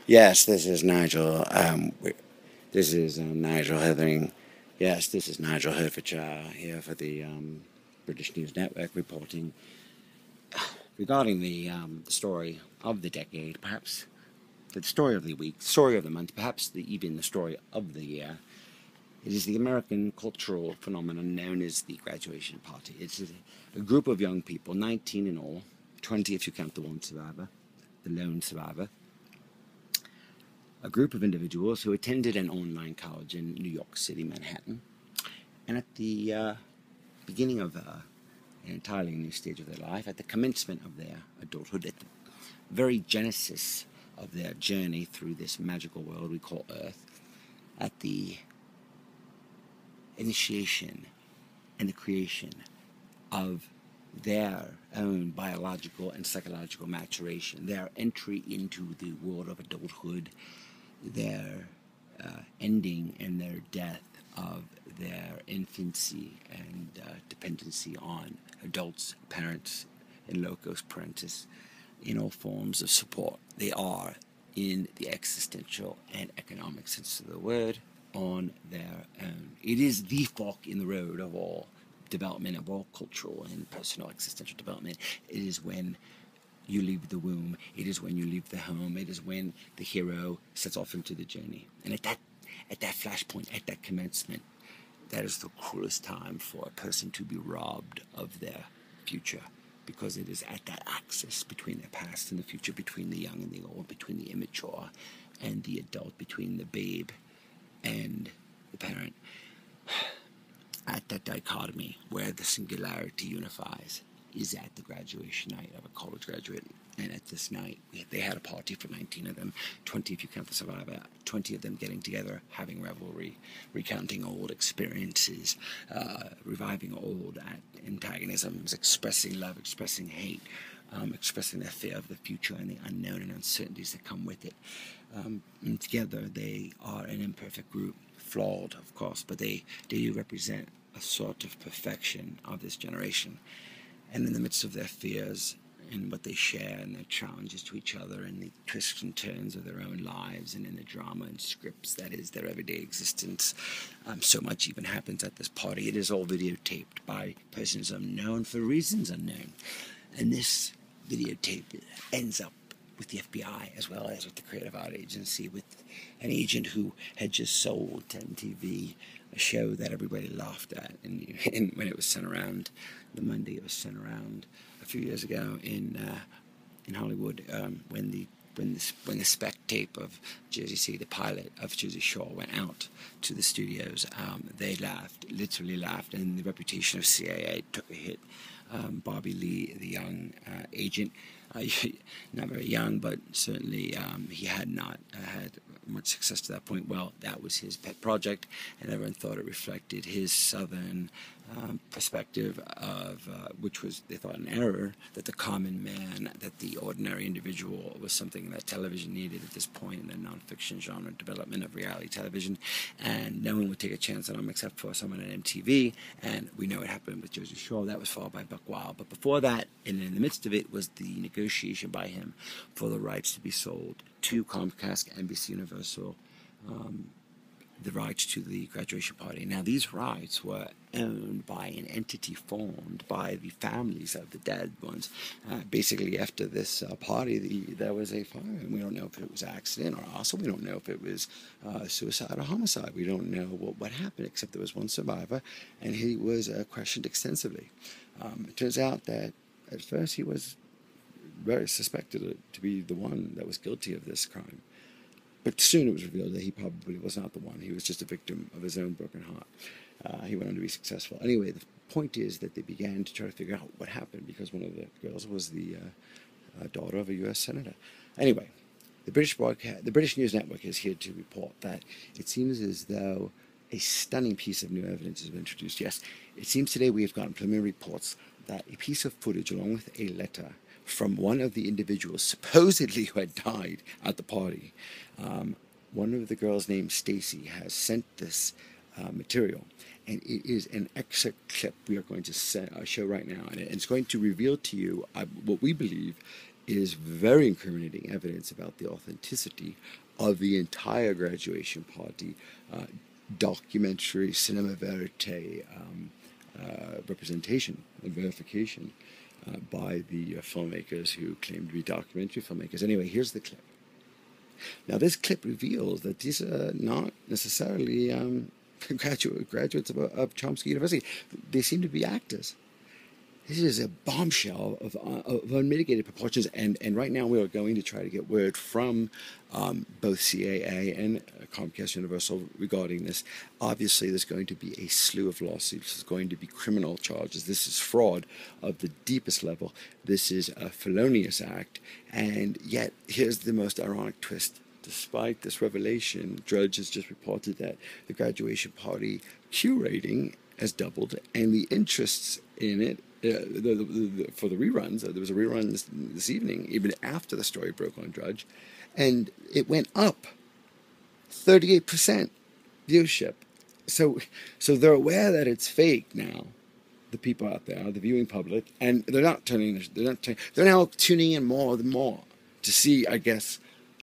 Yes, this is Nigel. This is Nigel Heathering. Yes, this is Nigel Herefordshire here for the British News Network reporting regarding the story of the decade, perhaps the story of the week, story of the month, perhaps even the story of the year. It is the American cultural phenomenon known as the graduation party. It's a group of young people, 19 in all, 20 if you count the lone survivor. A group of individuals who attended an online college in New York City, Manhattan, and at the beginning of an entirely new stage of their life, at the commencement of their adulthood, at the very genesis of their journey through this magical world we call Earth, at the initiation and the creation of their own biological and psychological maturation, their entry into the world of adulthood, their ending and their death of their infancy and dependency on adults, parents, and locos parentis in all forms of support. They are, in the existential and economic sense of the word, on their own. It is the fork in the road of all development, of all cultural and personal existential development. It is when you leave the womb. It is when you leave the home. It is when the hero sets off into the journey. And at that flashpoint, at that commencement, that is the cruelest time for a person to be robbed of their future, because it is at that axis between their past and the future, between the young and the old, between the immature and the adult, between the babe and the parent. At that dichotomy where the singularity unifies is at the graduation night of a college graduate. And at this night, they had a party for 19 of them, 20 if you count the survivor, 20 of them getting together, having revelry, recounting old experiences, reviving old antagonisms, expressing love, expressing hate, expressing their fear of the future and the unknown and uncertainties that come with it. And together, they are an imperfect group, flawed, of course, but they do represent a sort of perfection of this generation. And in the midst of their fears and what they share and their challenges to each other and the twists and turns of their own lives and in the drama and scripts that is their everyday existence, so much even happens at this party. It is all videotaped by persons unknown for reasons unknown. And this videotape ends up with the FBI as well as with the Creative Art Agency, with an agent who had just sold to MTV a show that everybody laughed at, and when it was sent around, the Monday it was sent around a few years ago in Hollywood, when the spec tape of Jersey City, the pilot of Jersey Shore, went out to the studios, they laughed, literally laughed, and the reputation of CIA took a hit. Bobby Lee, the young agent, not very young, but certainly he had not had much success to that point. Well, that was his pet project, and everyone thought it reflected his southern perspective of, which was, they thought, an error, that the common man, that the ordinary individual was something that television needed at this point in the nonfiction genre development of reality television, and no one would take a chance on him except for someone at MTV, and we know what happened with Jersey Shore. That was followed by Buck Wild, but before that, and in the midst of it, was the negotiation by him for the rights to be sold to Comcast, NBC Universal, the rights to the graduation party. Now, these rights were owned by an entity formed by the families of the dead ones. Basically, after this party, there was a fire, and we don't know if it was accident or arson. We don't know if it was suicide or homicide. We don't know what happened, except there was one survivor, and he was questioned extensively. It turns out that at first he was very suspected to be the one that was guilty of this crime. But soon it was revealed that he probably was not the one. He was just a victim of his own broken heart. He went on to be successful. Anyway, the point is that they began to try to figure out what happened, because one of the girls was the daughter of a U.S. senator. Anyway, the British News Network is here to report that it seems as though a stunning piece of new evidence has been introduced. Yes, it seems today we have gotten preliminary reports that a piece of footage, along with a letter from one of the individuals supposedly who had died at the party, one of the girls named Stacy has sent this material, and it is an excerpt clip we are going to show right now, and it's going to reveal to you what we believe is very incriminating evidence about the authenticity of the entire graduation party documentary cinema verite representation and verification by the filmmakers who claim to be documentary filmmakers. Anyway, here's the clip. Now, this clip reveals that these are not necessarily graduates of Chomsky University. They seem to be actors. This is a bombshell of unmitigated proportions, and right now we are going to try to get word from both CAA and Comcast Universal regarding this. Obviously, there's going to be a slew of lawsuits. There's going to be criminal charges. This is fraud of the deepest level. This is a felonious act, and yet here's the most ironic twist. Despite this revelation, Drudge has just reported that the graduation party Q rating has doubled, and the interests in it for the reruns. There was a rerun this evening, even after the story broke on Drudge, and it went up 38% viewership. So they're aware that it's fake now. The people out there, the viewing public, and they're now tuning in more and more to see, I guess,